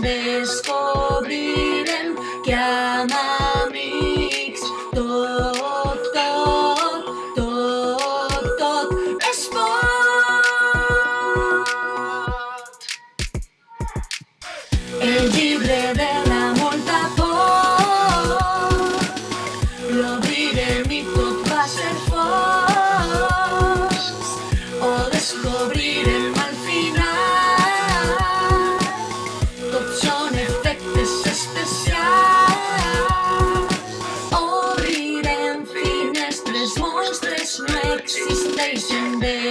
descobrirem que amb amics tot es pot. El llibre de la molta por l'obrirem i tot va ser fos. Ho descobrirem al final. Tots són efectes especials. Obrirem finestres, monstres no existeixen bé.